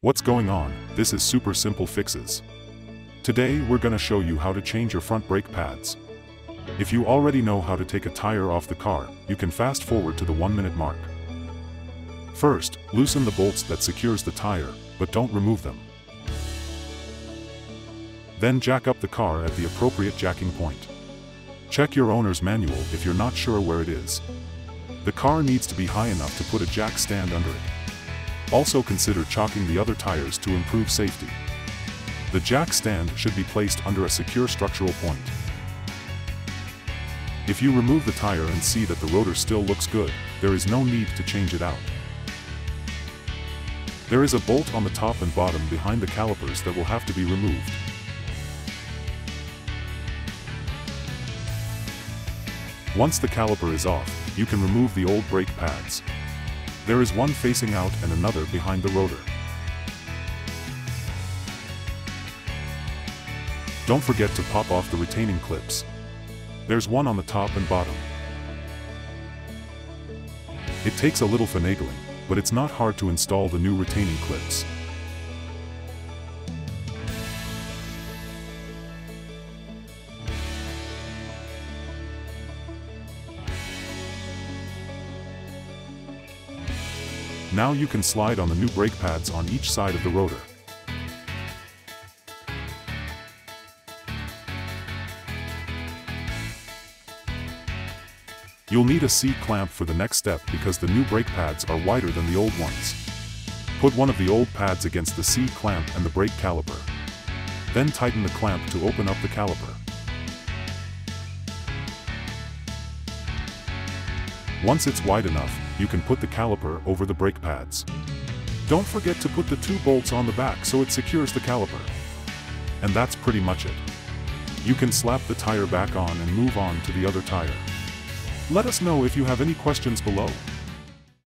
What's going on? This is super simple fixes. Today we're gonna show you how to change your front brake pads. If you already know how to take a tire off the car, you can fast forward to the 1-minute mark. First, loosen the bolts that secures the tire, but don't remove them. Then jack up the car at the appropriate jacking point. Check your owner's manual if you're not sure where it is. The car needs to be high enough to put a jack stand under it. Also consider chalking the other tires to improve safety. The jack stand should be placed under a secure structural point. If you remove the tire and see that the rotor still looks good, there is no need to change it out. There is a bolt on the top and bottom behind the calipers that will have to be removed. Once the caliper is off, you can remove the old brake pads. There is one facing out and another behind the rotor. Don't forget to pop off the retaining clips. There's one on the top and bottom. It takes a little finagling, but it's not hard to install the new retaining clips. Now you can slide on the new brake pads on each side of the rotor. You'll need a C-clamp for the next step because the new brake pads are wider than the old ones. Put one of the old pads against the C-clamp and the brake caliper. Then tighten the clamp to open up the caliper. Once it's wide enough, you can put the caliper over the brake pads. Don't forget to put the 2 bolts on the back so it secures the caliper. And that's pretty much it. You can slap the tire back on and move on to the other tire. Let us know if you have any questions below.